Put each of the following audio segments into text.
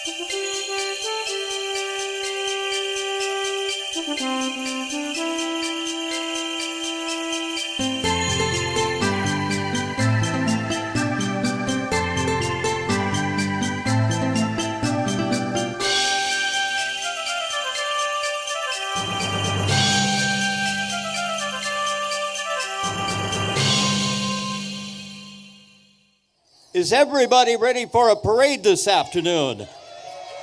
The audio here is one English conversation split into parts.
Is everybody ready for a parade this afternoon?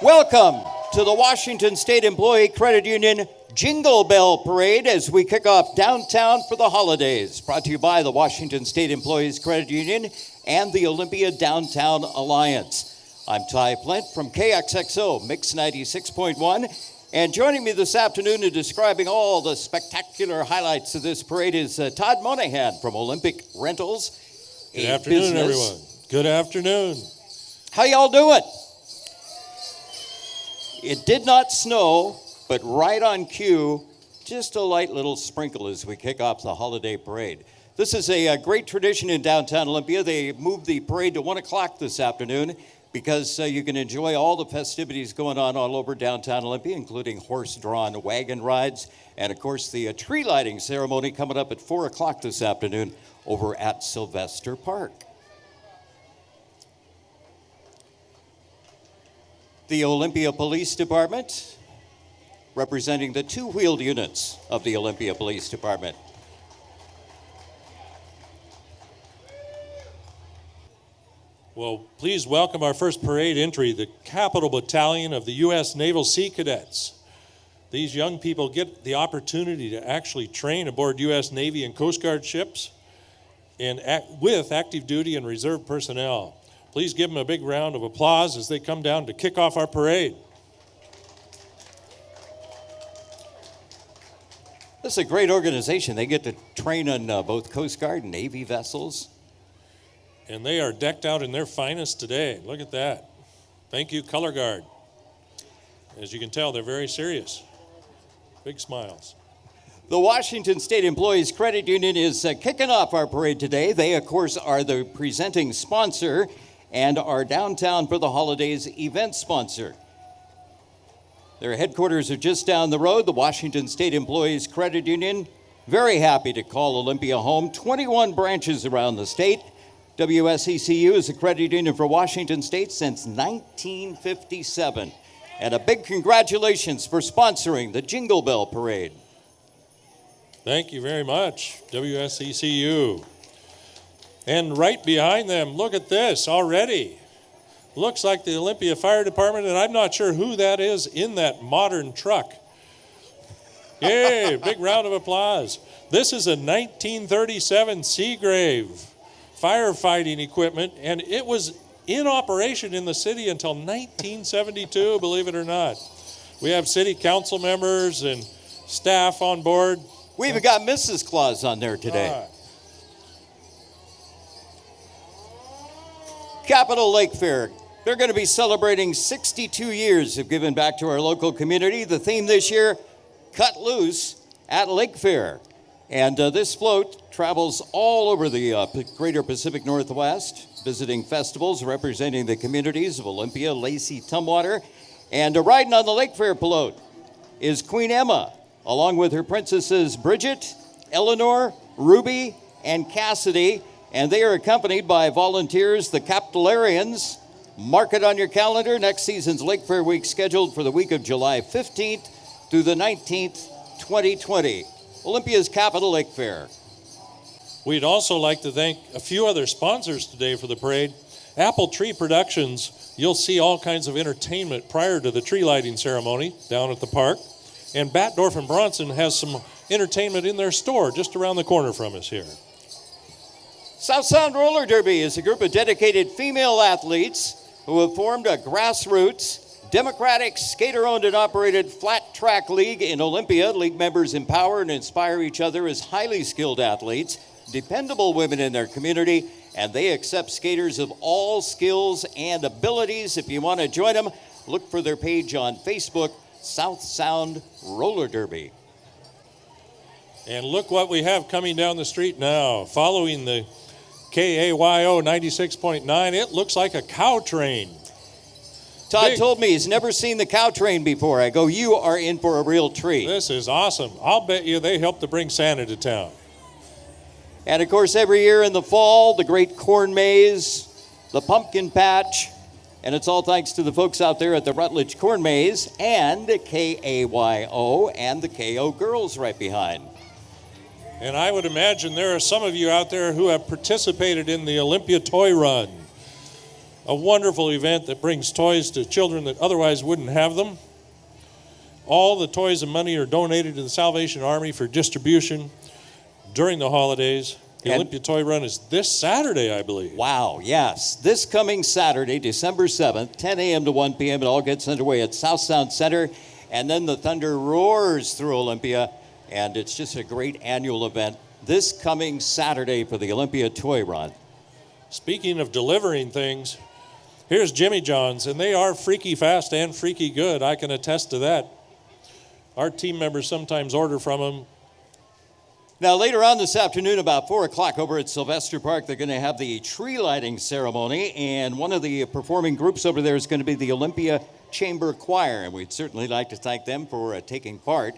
Welcome to the Washington State Employee Credit Union Jingle Bell Parade as we kick off downtown for the holidays. Brought to you by the Washington State Employees Credit Union and the Olympia Downtown Alliance. I'm Ty Flint from KXXO, Mixx96.1. And joining me this afternoon in describing all the spectacular highlights of this parade is Todd Monohan from Olympic Rentals. Good afternoon, everyone. Good afternoon. How y'all doing? It did not snow, but right on cue, just a light little sprinkle as we kick off the holiday parade. This is a great tradition in downtown Olympia. They moved the parade to 1 o'clock this afternoon because you can enjoy all the festivities going on all over downtown Olympia, including horse-drawn wagon rides, and of course the tree lighting ceremony coming up at 4 o'clock this afternoon over at Sylvester Park. The Olympia Police Department, representing the two-wheeled units of the Olympia Police Department. Well, please welcome our first parade entry, the Capital Battalion of the U.S. Naval Sea Cadets. These young people get the opportunity to actually train aboard U.S. Navy and Coast Guard ships and with active duty and reserve personnel. Please give them a big round of applause as they come down to kick off our parade. This is a great organization. They get to train on both Coast Guard and Navy vessels. And they are decked out in their finest today. Look at that. Thank you, Color Guard. As you can tell, they're very serious. Big smiles. The Washington State Employees Credit Union is kicking off our parade today. They, of course, are the presenting sponsor and our Downtown for the Holidays event sponsor. Their headquarters are just down the road, the Washington State Employees Credit Union. Very happy to call Olympia home. 21 branches around the state. WSECU is a credit union for Washington State since 1957. And a big congratulations for sponsoring the Jingle Bell Parade. Thank you very much, WSECU. And right behind them, look at this already. Looks like the Olympia Fire Department, and I'm not sure who that is in that modern truck. Yay, big round of applause. This is a 1937 Seagrave firefighting equipment, and it was in operation in the city until 1972, believe it or not. We have city council members and staff on board. We even got Mrs. Claus on there today. Capital Lake Fair. They're going to be celebrating 62 years of giving back to our local community. The theme this year, Cut Loose at Lake Fair. And this float travels all over the greater Pacific Northwest, visiting festivals representing the communities of Olympia, Lacey, Tumwater. And riding on the Lake Fair float is Queen Emma, along with her princesses Bridget, Eleanor, Ruby, and Cassidy. And they are accompanied by volunteers, the Capitolarians. Mark it on your calendar. Next season's Lake Fair Week scheduled for the week of July 15th through the 19th, 2020. Olympia's Capital Lake Fair. We'd also like to thank a few other sponsors today for the parade. Apple Tree Productions, you'll see all kinds of entertainment prior to the tree lighting ceremony down at the park. And Batdorf and Bronson has some entertainment in their store just around the corner from us here. South Sound Roller Derby is a group of dedicated female athletes who have formed a grassroots, democratic, skater-owned and operated flat track league in Olympia. League members empower and inspire each other as highly skilled athletes, dependable women in their community, and they accept skaters of all skills and abilities. If you want to join them, look for their page on Facebook, South Sound Roller Derby. And look what we have coming down the street now. Following the KAYO 96.9, it looks like a cow train. Todd told me he's never seen the cow train before. I go, you are in for a real treat. This is awesome. I'll bet you they helped to bring Santa to town. And, of course, every year in the fall, the great corn maze, the pumpkin patch, and it's all thanks to the folks out there at the Rutledge Corn Maze and KAYO and the KO Girls right behind. And I would imagine there are some of you out there who have participated in the Olympia Toy Run, a wonderful event that brings toys to children that otherwise wouldn't have them. All the toys and money are donated to the Salvation Army for distribution during the holidays. The Olympia Toy Run is this Saturday, I believe. Wow, yes. This coming Saturday, December 7th, 10 a.m. to 1 p.m. It all gets underway at South Sound Center. And then the thunder roars through Olympia. And it's just a great annual event this coming Saturday for the Olympia Toy Run. Speaking of delivering things, here's Jimmy John's, and they are freaky fast and freaky good. I can attest to that. Our team members sometimes order from them. Now, later on this afternoon, about 4 o'clock over at Sylvester Park, they're going to have the tree lighting ceremony, and one of the performing groups over there is going to be the Olympia Chamber Choir, and we'd certainly like to thank them for taking part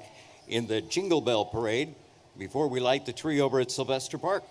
in the Jingle Bell Parade before we light the tree over at Sylvester Park.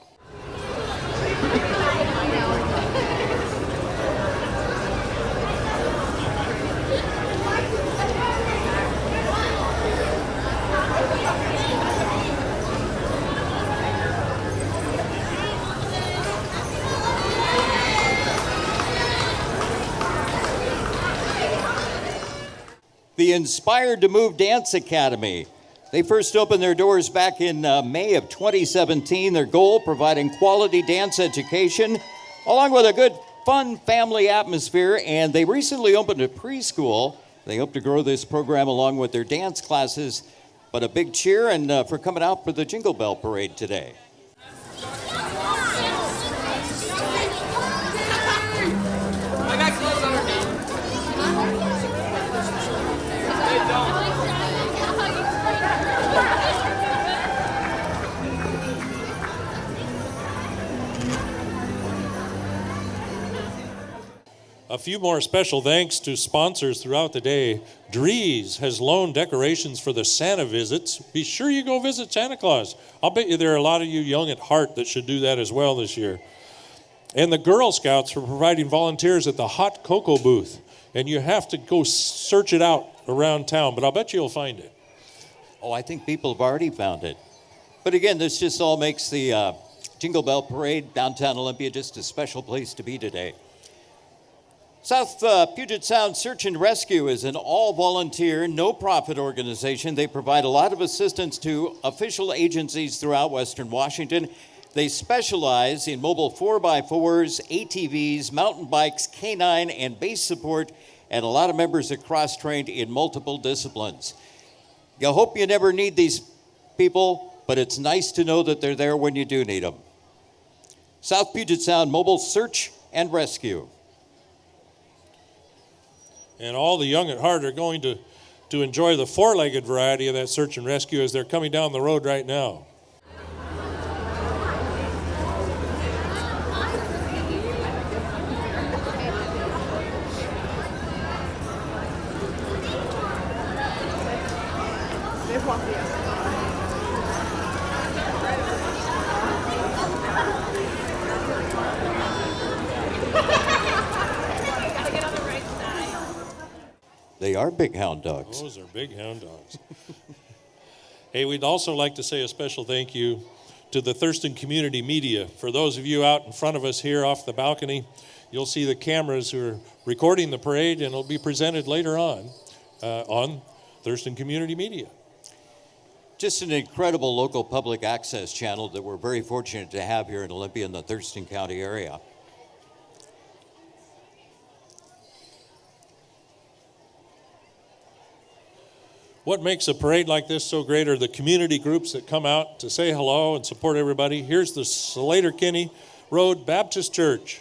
The Inspired to Move Dance Academy. They first opened their doors back in May of 2017. Their goal, providing quality dance education, along with a good, fun family atmosphere. And they recently opened a preschool. They hope to grow this program along with their dance classes. But a big cheer and for coming out for the Jingle Bell Parade today. I got clothes underneath. A few more special thanks to sponsors throughout the day. Drees has loaned decorations for the Santa visits. Be sure you go visit Santa Claus. I'll bet you there are a lot of you young at heart that should do that as well this year. And the Girl Scouts for providing volunteers at the hot cocoa booth. And you have to go search it out around town, but I'll bet you'll find it. Oh, I think people have already found it. But again, this just all makes the Jingle Bell Parade downtown Olympia just a special place to be today. South Puget Sound Search and Rescue is an all-volunteer, no-profit organization. They provide a lot of assistance to official agencies throughout Western Washington. They specialize in mobile 4x4s, ATVs, mountain bikes, canine, and base support, and a lot of members are cross-trained in multiple disciplines. You hope you never need these people, but it's nice to know that they're there when you do need them. South Puget Sound Mobile Search and Rescue. And all the young at heart are going to enjoy the four-legged variety of that search and rescue as they're coming down the road right now. They are big hound dogs. Those are big hound dogs. Hey, we'd also like to say a special thank you to the Thurston Community Media. For those of you out in front of us here off the balcony, you'll see the cameras who are recording the parade, and it'll be presented later on Thurston Community Media. Just an incredible local public access channel that we're very fortunate to have here in Olympia in the Thurston County area. What makes a parade like this so great are the community groups that come out to say hello and support everybody. Here's the Slater-Kinney Road Baptist Church.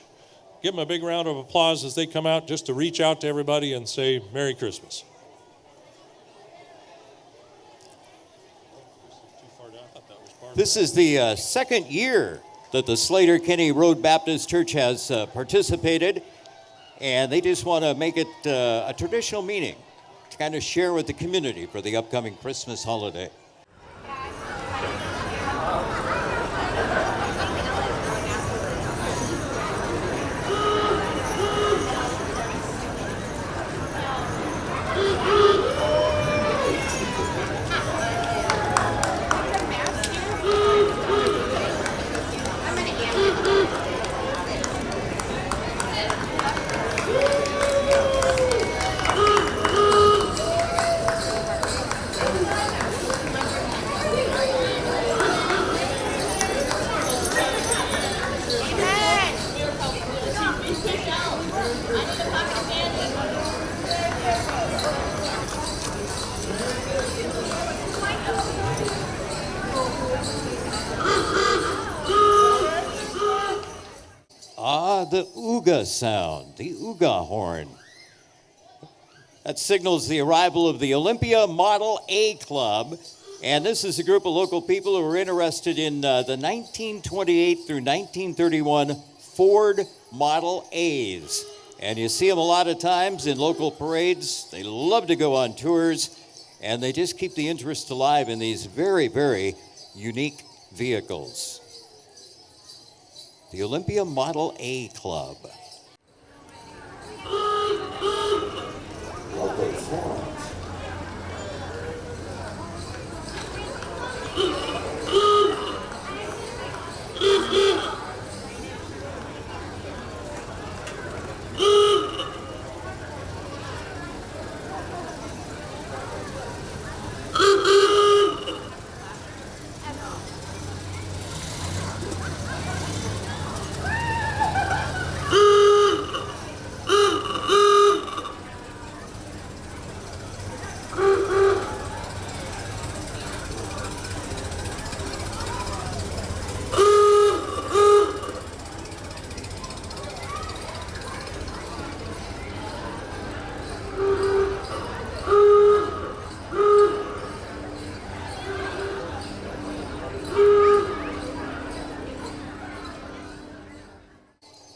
Give them a big round of applause as they come out just to reach out to everybody and say Merry Christmas. This is the second year that the Slater-Kinney Road Baptist Church has participated. and they just want to make it a traditional meeting to kind of share with the community for the upcoming Christmas holiday. The ooga sound, the ooga horn. That signals the arrival of the Olympia Model A Club. And this is a group of local people who are interested in the 1928 through 1931 Ford Model A's. And you see them a lot of times in local parades. They love to go on tours, and they just keep the interest alive in these very, very unique vehicles. The Olympia Model A Club.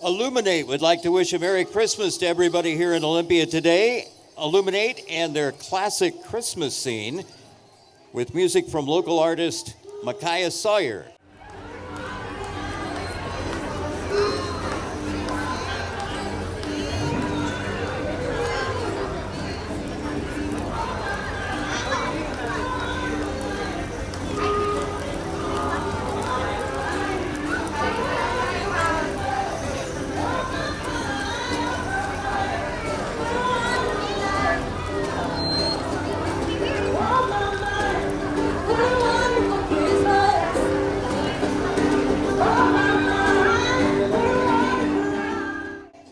Illuminate would like to wish a Merry Christmas to everybody here in Olympia today. Illuminate and their classic Christmas scene with music from local artist Micaiah Sawyer.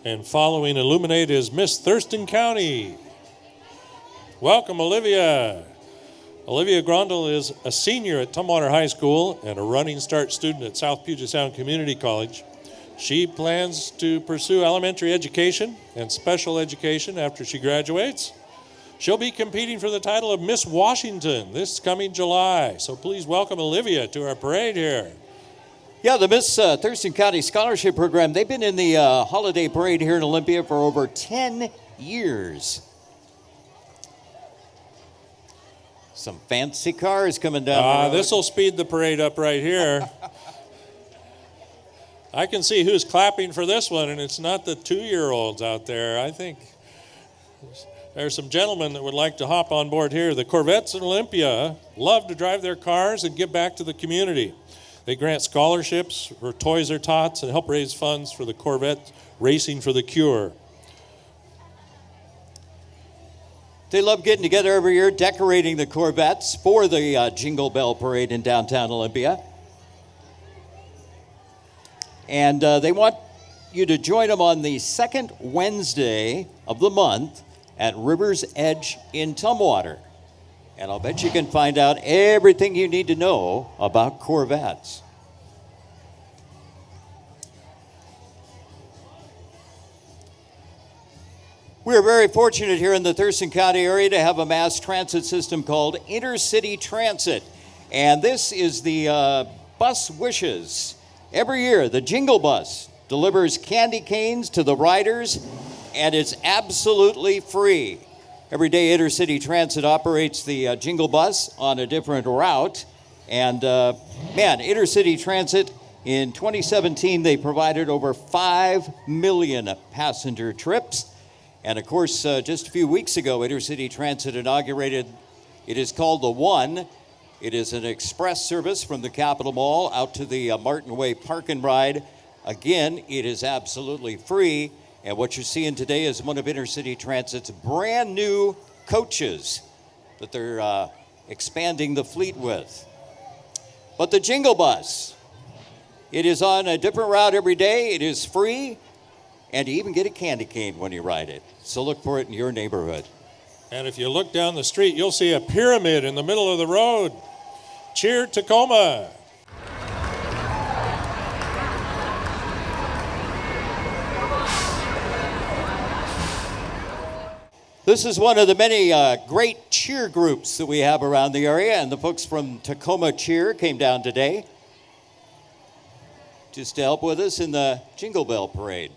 And following Illuminate is Miss Thurston County. Welcome, Olivia. Olivia Grondel is a senior at Tumwater High School and a running start student at South Puget Sound Community College. She plans to pursue elementary education and special education after she graduates. She'll be competing for the title of Miss Washington this coming July. So please welcome Olivia to our parade here. Yeah, the Miss Thurston County Scholarship Program, they've been in the holiday parade here in Olympia for over 10 years. Some fancy cars coming down. This will speed the parade up right here. I can see who's clapping for this one, and it's not the 2-year-olds out there. I think there's some gentlemen that would like to hop on board here. The Corvettes in Olympia love to drive their cars and give back to the community. They grant scholarships for Toys or Tots and help raise funds for the Corvette Racing for the Cure. They love getting together every year, decorating the Corvettes for the Jingle Bell Parade in downtown Olympia. And they want you to join them on the second Wednesday of the month at River's Edge in Tumwater. And I'll bet you can find out everything you need to know about Corvettes. We're very fortunate here in the Thurston County area to have a mass transit system called Intercity Transit. And this is the Bus Wishes. Every year, the Jingle Bus delivers candy canes to the riders and it's absolutely free. Every day, Intercity Transit operates the Jingle bus on a different route. And man, Intercity Transit in 2017, they provided over 5 million passenger trips. And of course, just a few weeks ago, Intercity Transit inaugurated, it is called the One. It is an express service from the Capitol Mall out to the Martin Way Park and Ride. Again, it is absolutely free. And what you're seeing today is one of Intercity Transit's brand new coaches that they're expanding the fleet with. But the Jingle bus, it is on a different route every day. It is free, and you even get a candy cane when you ride it. So look for it in your neighborhood. And if you look down the street, you'll see a pyramid in the middle of the road. Cheer Tacoma. This is one of the many great cheer groups that we have around the area, and the folks from Tacoma Cheer came down today just to help with us in the Jingle Bell Parade.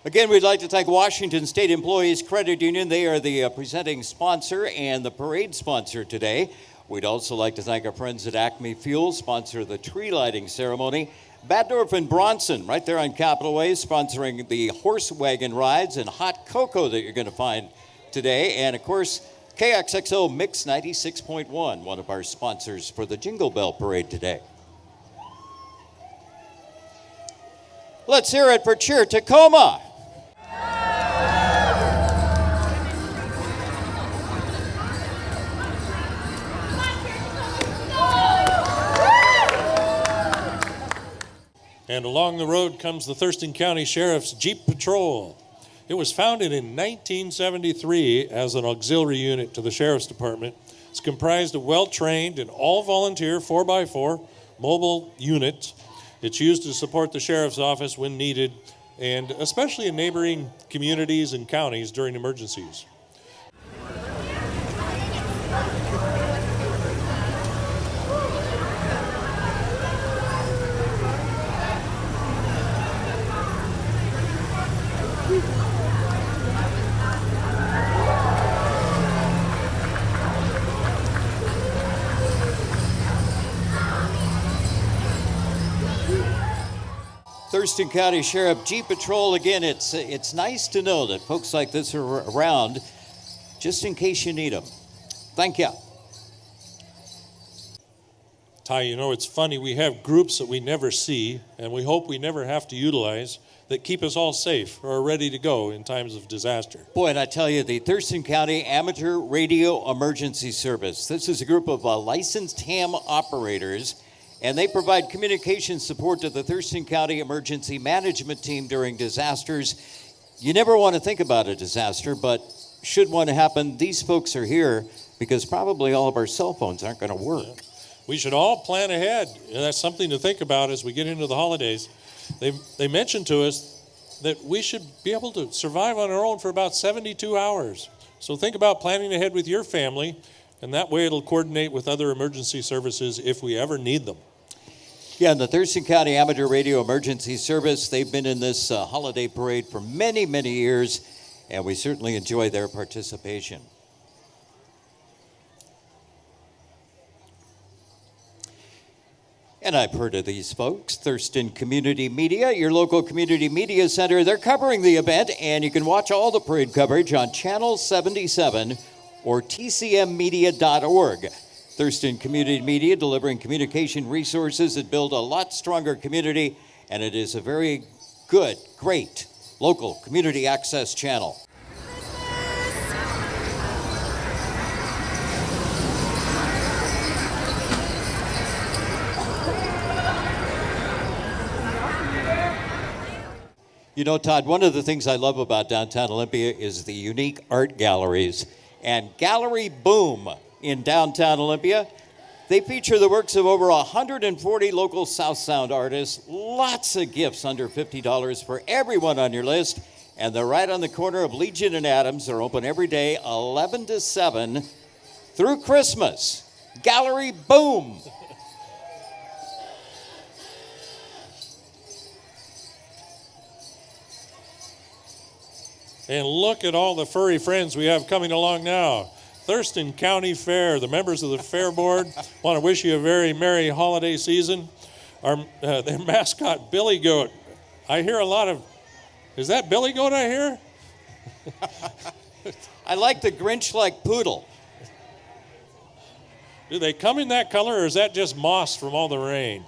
Again, we'd like to thank Washington State Employees Credit Union. They are the presenting sponsor and the parade sponsor today. We'd also like to thank our friends at Acme Fuel, sponsor of the tree lighting ceremony. Baddorf and Bronson, right there on Capitol Way, sponsoring the horse wagon rides and hot cocoa that you're going to find today. And, of course, KXXO Mixx96.1, one of our sponsors for the Jingle Bell Parade today. Let's hear it for Cheer Tacoma. And along the road comes the Thurston County Sheriff's Jeep Patrol. It was founded in 1973 as an auxiliary unit to the Sheriff's Department. It's comprised of well-trained and all-volunteer 4x4 mobile units. It's used to support the Sheriff's Office when needed, and especially in neighboring communities and counties during emergencies. Thurston County Sheriff Jeep Patrol, again, it's nice to know that folks like this are around just in case you need them. Thank you. Ty, you know, it's funny, we have groups that we never see, and we hope we never have to utilize, that keep us all safe or are ready to go in times of disaster. Boy, and I tell you, the Thurston County Amateur Radio Emergency Service. This is a group of licensed ham operators, and they provide communication support to the Thurston County Emergency Management Team during disasters. You never want to think about a disaster, but should one happen, these folks are here because probably all of our cell phones aren't going to work. Yeah. We should all plan ahead. And that's something to think about as we get into the holidays. They mentioned to us that we should be able to survive on our own for about 72 hours. So think about planning ahead with your family, and that way it'll coordinate with other emergency services if we ever need them. Yeah, and the Thurston County Amateur Radio Emergency Service, they've been in this holiday parade for many, many years, and we certainly enjoy their participation. And I've heard of these folks, Thurston Community Media, your local community media center. They're covering the event, and you can watch all the parade coverage on Channel 77 or tcmmedia.org. Thurston Community Media, delivering communication resources that build a lot stronger community, and it is a very good, great local community access channel. You know, Todd, one of the things I love about downtown Olympia is the unique art galleries. And Gallery Boom in downtown Olympia, they feature the works of over 140 local South Sound artists. Lots of gifts under $50 for everyone on your list. And they're right on the corner of Legion and Adams. They're open every day, 11 to 7 through Christmas. Gallery Boom. And look at all the furry friends we have coming along now. Thurston County Fair, the members of the Fair Board want to wish you a very merry holiday season. Their mascot, Billy Goat. I hear a lot of, is that Billy Goat I hear? I like the Grinch-like poodle. Do they come in that color, or is that just moss from all the rain?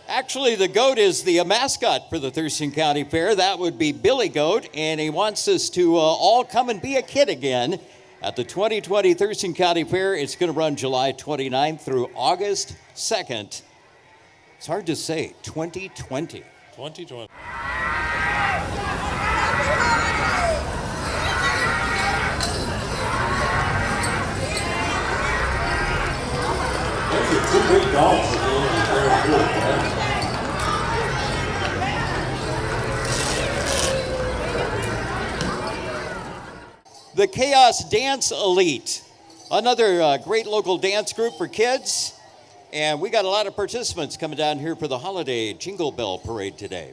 Actually, the goat is the mascot for the Thurston County Fair. That would be Billy Goat, and he wants us to all come and be a kid again at the 2020 Thurston County Fair. It's going to run July 29th through August 2nd. It's hard to say, 2020. 2020. Those are two big dogs at the Olympia Fair. The Chaos Dance Elite, another great local dance group for kids. And we got a lot of participants coming down here for the holiday Jingle Bell Parade today.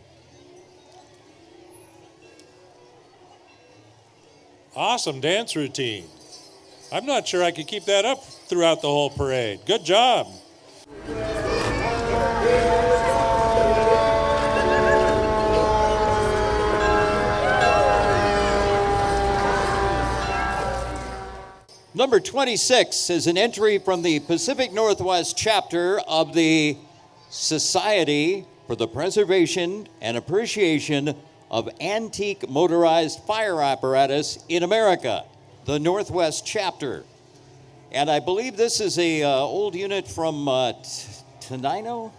Awesome dance routine. I'm not sure I could keep that up throughout the whole parade. Good job. Number 26 is an entry from the Pacific Northwest chapter of the Society for the Preservation and Appreciation of Antique Motorized Fire Apparatus in America, the Northwest chapter. And I believe this is a old unit from Tenino?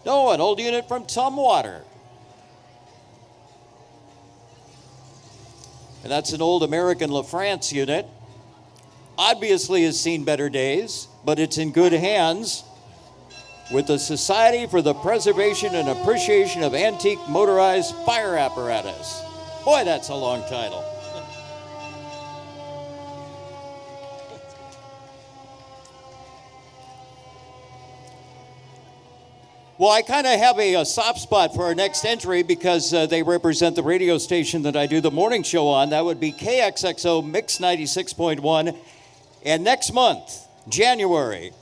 No, an old unit from Tumwater. And that's an old American LaFrance unit. Obviously has seen better days, but it's in good hands with the Society for the Preservation and Appreciation of Antique Motorized Fire Apparatus. Boy, that's a long title. Well, I kind of have a soft spot for our next entry because they represent the radio station that I do the morning show on. That would be KXXO Mixx96.1. And next month, January,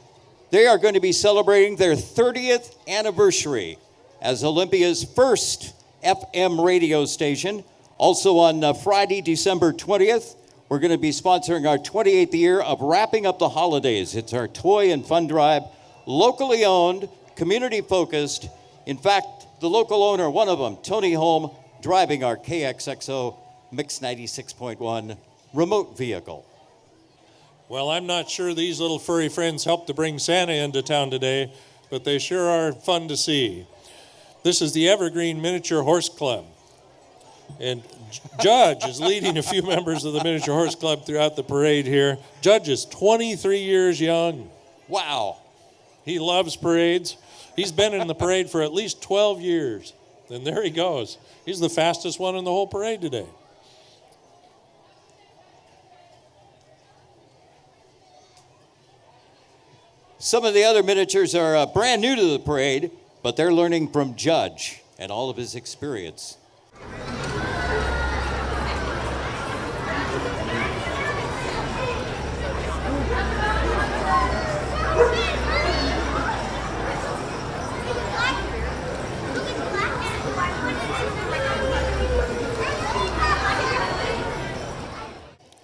they are going to be celebrating their 30th anniversary as Olympia's first FM radio station. Also on Friday, December 20th, we're going to be sponsoring our 28th year of Wrapping Up the Holidays. It's our toy and fun drive, locally owned, community-focused. In fact, the local owner, one of them, Tony Holm, driving our KXXO Mixx96.1 remote vehicle. Well, I'm not sure these little furry friends helped to bring Santa into town today, but they sure are fun to see. This is the Evergreen Miniature Horse Club. And Judge is leading a few members of the Miniature Horse Club throughout the parade here. Judge is 23 years young. Wow. He loves parades. He's been in the parade for at least 12 years. And there he goes. He's the fastest one in the whole parade today. Some of the other miniatures are brand new to the parade, but they're learning from Judge and all of his experience.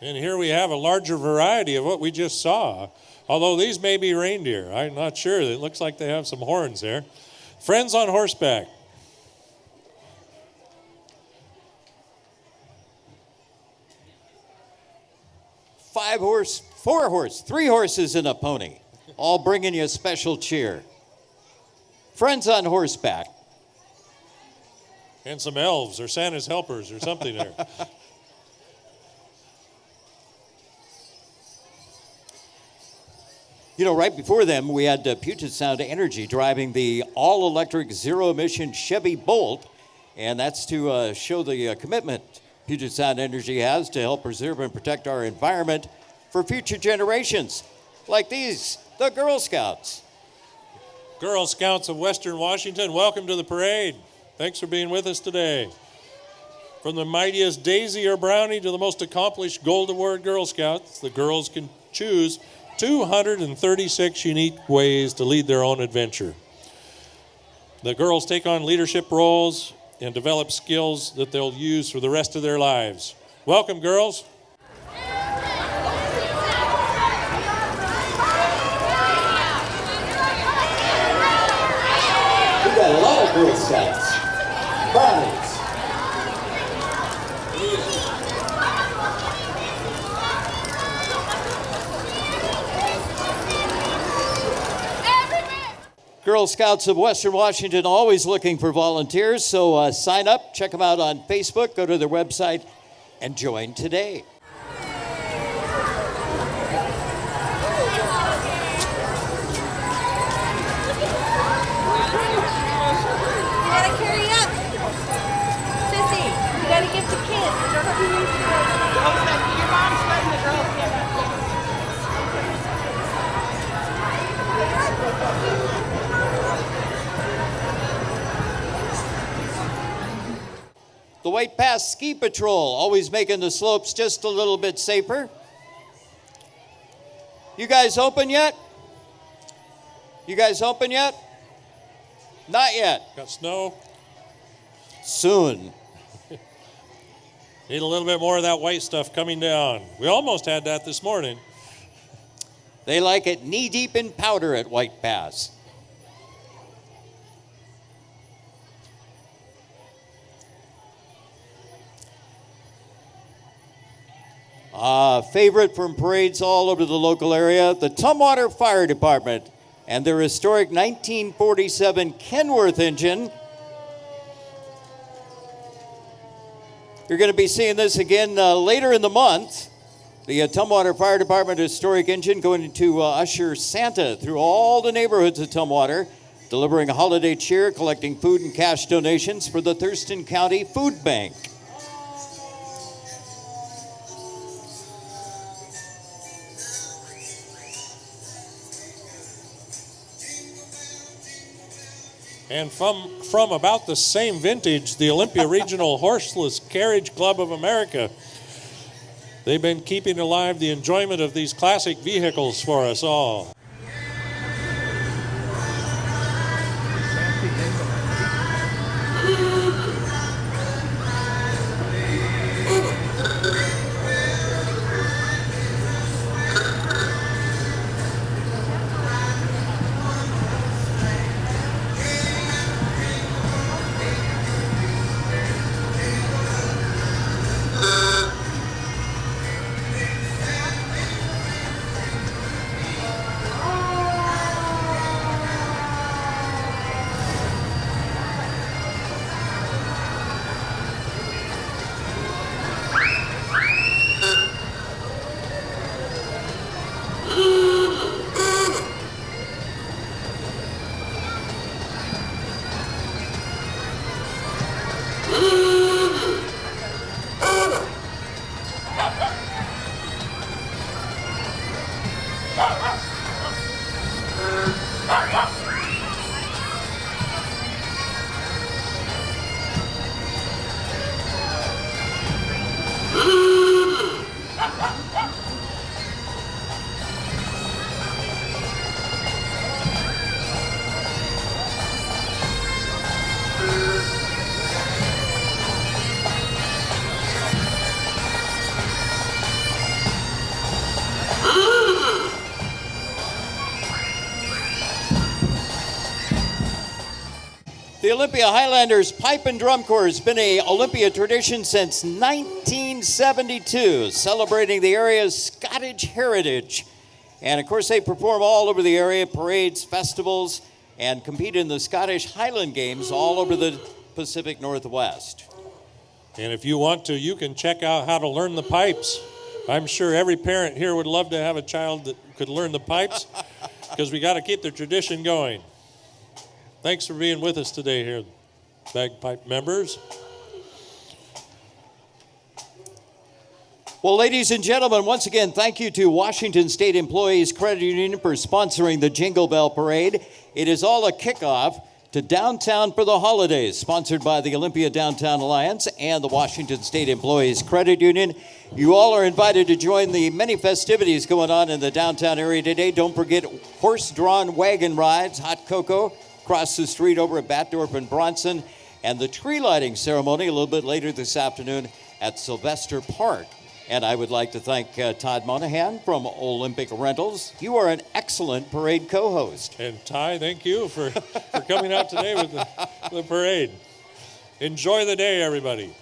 And here we have a larger variety of what we just saw. Although these may be reindeer. I'm not sure. It looks like they have some horns there. Friends on horseback. Three horses and a pony, all bringing you a special cheer. Friends on horseback. And some elves or Santa's helpers or something there. You know, right before them, we had Puget Sound Energy driving the all-electric, zero-emission Chevy Bolt, and that's to show the commitment Puget Sound Energy has to help preserve and protect our environment for future generations, like these, the Girl Scouts. Girl Scouts of Western Washington, welcome to the parade. Thanks for being with us today. From the mightiest Daisy or Brownie to the most accomplished Gold Award Girl Scouts, the girls can choose 236 unique ways to lead their own adventure. The girls take on leadership roles and develop skills that they'll use for the rest of their lives. Welcome, girls. We've got a lot of Girl Scouts. Brownies. Girl Scouts of Western Washington always looking for volunteers, so sign up, check them out on Facebook, go to their website, and join today. The White Pass Ski Patrol, always making the slopes just a little bit safer. You guys open yet? You guys open yet? Not yet. Got snow. Soon. Need a little bit more of that white stuff coming down. We almost had that this morning. They like it knee-deep in powder at White Pass. Favorite from parades all over the local area, the Tumwater Fire Department and their historic 1947 Kenworth engine. You're going to be seeing this again later in the month. The Tumwater Fire Department historic engine going to usher Santa through all the neighborhoods of Tumwater, delivering a holiday cheer, collecting food and cash donations for the Thurston County Food Bank. And from about the same vintage, the Olympia Regional Horseless Carriage Club of America. They've been keeping alive the enjoyment of these classic vehicles for us all. The Olympia Highlanders Pipe and Drum Corps has been a Olympia tradition since 1972, celebrating the area's Scottish heritage. And of course, they perform all over the area, parades, festivals, and compete in the Scottish Highland Games all over the Pacific Northwest. And if you want to, you can check out how to learn the pipes. I'm sure every parent here would love to have a child that could learn the pipes, because we got to keep the tradition going. Thanks for being with us today here, bagpipe members. Well, ladies and gentlemen, once again, thank you to Washington State Employees Credit Union for sponsoring the Jingle Bell Parade. It is all a kickoff to Downtown for the Holidays, sponsored by the Olympia Downtown Alliance and the Washington State Employees Credit Union. You all are invited to join the many festivities going on in the downtown area today. Don't forget horse-drawn wagon rides, hot cocoa across the street over at Batdorf and Bronson, and the tree lighting ceremony a little bit later this afternoon at Sylvester Park. And I would like to thank Todd Monohan from Olympic Rentals. You are an excellent parade co-host. And Ty, thank you for coming out today with the parade. Enjoy the day, everybody.